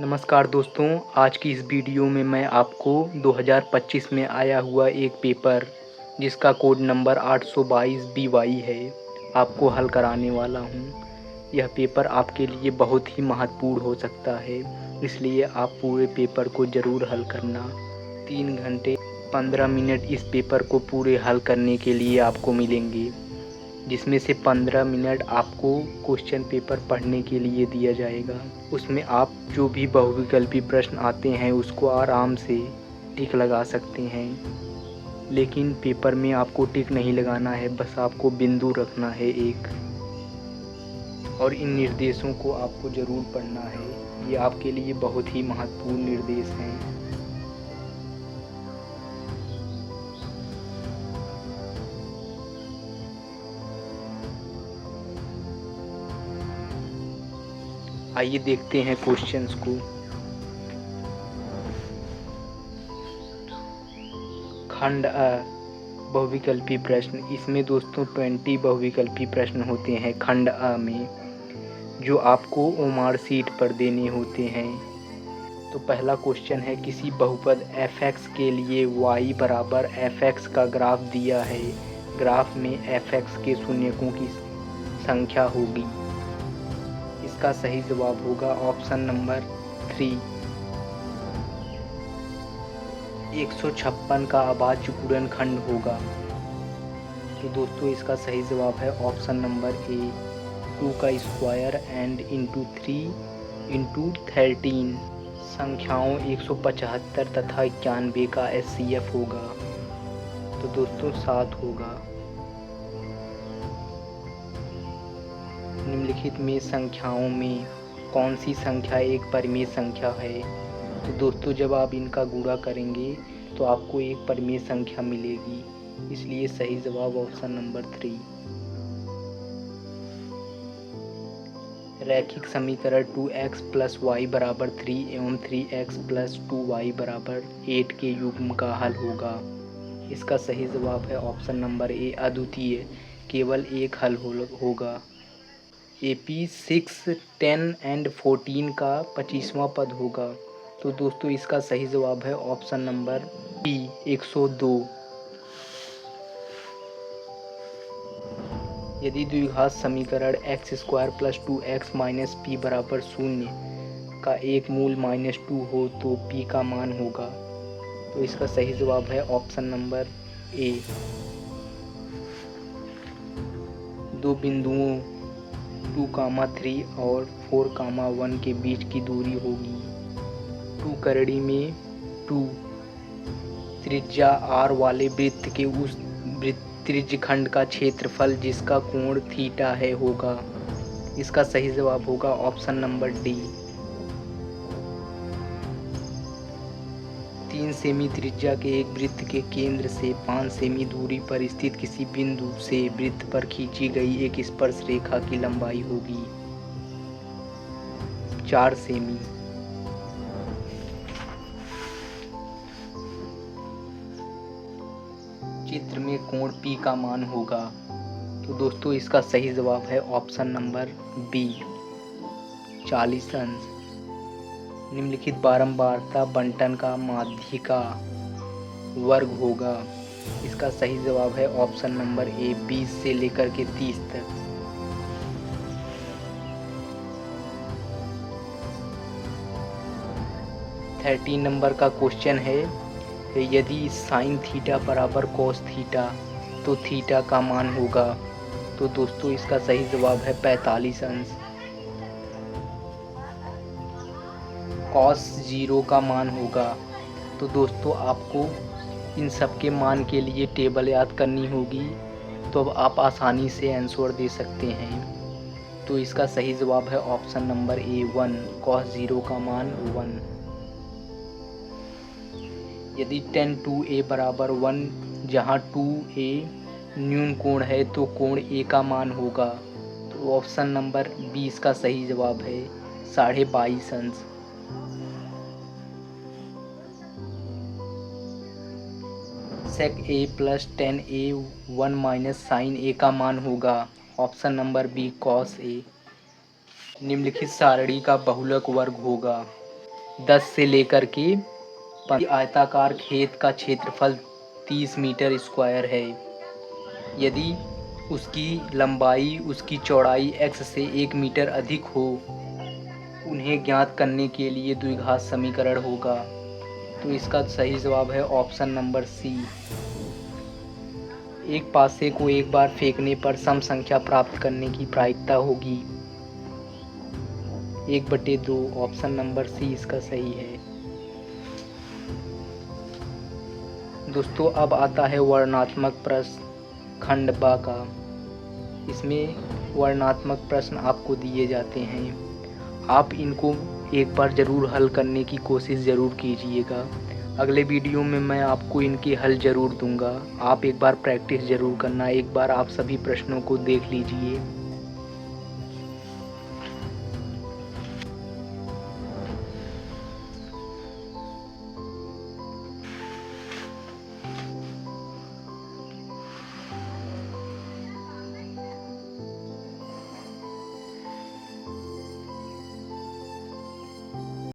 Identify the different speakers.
Speaker 1: नमस्कार दोस्तों, आज की इस वीडियो में मैं आपको 2025 में आया हुआ एक पेपर जिसका कोड नंबर 822 BY है, आपको हल कराने वाला हूँ। यह पेपर आपके लिए बहुत ही महत्वपूर्ण हो सकता है, इसलिए आप पूरे पेपर को ज़रूर हल करना। 3 घंटे 15 मिनट इस पेपर को पूरे हल करने के लिए आपको मिलेंगे, जिसमें से 15 मिनट आपको क्वेश्चन पेपर पढ़ने के लिए दिया जाएगा। उसमें आप जो भी बहुविकल्पी प्रश्न आते हैं उसको आराम से टिक लगा सकते हैं, लेकिन पेपर में आपको टिक नहीं लगाना है, बस आपको बिंदु रखना है एक। और इन निर्देशों को आपको ज़रूर पढ़ना है, ये आपके लिए बहुत ही महत्वपूर्ण निर्देश हैं। आइए देखते हैं क्वेश्चंस को। खंड अ बहुविकल्पी प्रश्न, इसमें दोस्तों 20 बहुविकल्पी प्रश्न होते हैं खंड अ में, जो आपको ओमार शीट पर देने होते हैं। तो पहला क्वेश्चन है, किसी बहुपद f(x) के लिए y बराबर f(x) का ग्राफ दिया है। ग्राफ में f(x) के शून्यकों की संख्या होगी। इसका सही जवाब होगा ऑप्शन नंबर 3। 156 का अभाज्य गुणनखंड होगा। तो दोस्तों इसका सही जवाब है ऑप्शन नंबर ए, 2 का स्क्वायर एंड इंटू 3 इंटू 13। संख्याओं 175 तथा 91 का HCF होगा। तो दोस्तों 7 होगा। निम्नलिखित में संख्याओं में कौन सी संख्या एक परिमेय संख्या है। तो दोस्तों जब आप इनका गुणा करेंगे तो आपको एक परिमेय संख्या मिलेगी, इसलिए सही जवाब ऑप्शन नंबर 3। रैखिक समीकरण 2x + y = 3 एवं 3x + 2y = 8 के युग्म का हल होगा। इसका सही जवाब है ऑप्शन नंबर ए, अद्वितीय, केवल एक हल होगा। AP 6, 10 एंड 14 का 25वां पद होगा। तो दोस्तों इसका सही जवाब है ऑप्शन नंबर बी, 102। यदि द्विघात समीकरण x² + 2x - p = 0 का एक मूल -2 हो तो p का मान होगा। तो इसका सही जवाब है ऑप्शन नंबर ए। दो बिंदुओं 2, 3 और 4, 1 के बीच की दूरी होगी 2 करड़ी में 2 त्रिज्या r वाले वृत्त के उस त्रिज्यखंड का क्षेत्रफल जिसका कोण थीटा है होगा। इसका सही जवाब होगा ऑप्शन नंबर डी। 3 सेमी त्रिज्या के एक वृत्त के केंद्र से 5 सेमी दूरी पर स्थित किसी बिंदु से वृत्त पर खींची गई एक स्पर्श रेखा की लंबाई होगी 4 सेमी। चित्र में कोण P का मान होगा। तो दोस्तों इसका सही जवाब है ऑप्शन नंबर बी, 40 अंश। निम्नलिखित बारंबारता बंटन का माध्य का वर्ग होगा। इसका सही जवाब है ऑप्शन नंबर ए, 20 से लेकर के 30 तक। थर्टीन नंबर का क्वेश्चन है, यदि साइन थीटा बराबर कॉस थीटा तो थीटा का मान होगा। तो दोस्तों इसका सही जवाब है 45 अंश। कॉस 0 का मान होगा। तो दोस्तों आपको इन सब के मान के लिए टेबल याद करनी होगी, तो अब आप आसानी से आंसर दे सकते हैं। तो इसका सही जवाब है ऑप्शन नंबर ए, 1, कॉस 0 का मान 1। यदि tan 2a = 1 जहाँ 2a न्यून कोण है तो कोण a का मान होगा। तो ऑप्शन नंबर 20 का सही जवाब है 22.5 अंश। sec a + tan a 1 - sin a का मान होगा। Option number B, cos a। निम्नलिखित सारणी का बहुलक वर्ग होगा। 10 से लेकर के आयताकार खेत का क्षेत्रफल 30 मीटर स्क्वायर है। यदि उसकी लंबाई उसकी चौड़ाई x से 1 मीटर अधिक हो, उन्हें ज्ञात करने के लिए द्विघात समीकरण होगा। तो इसका सही जवाब है ऑप्शन नंबर सी। एक पासे को एक बार फेंकने पर सम संख्या प्राप्त करने की प्रायिकता होगी 1/2। ऑप्शन नंबर सी इसका सही है। दोस्तों अब आता है वर्णनात्मक प्रश्न खंड ब का। इसमें वर्णनात्मक प्रश्न आपको दिए जाते हैं, आप इनको एक बार ज़रूर हल करने की कोशिश ज़रूर कीजिएगा। अगले वीडियो में मैं आपको इनके हल ज़रूर दूंगा, आप एक बार प्रैक्टिस ज़रूर करना। एक बार आप सभी प्रश्नों को देख लीजिए।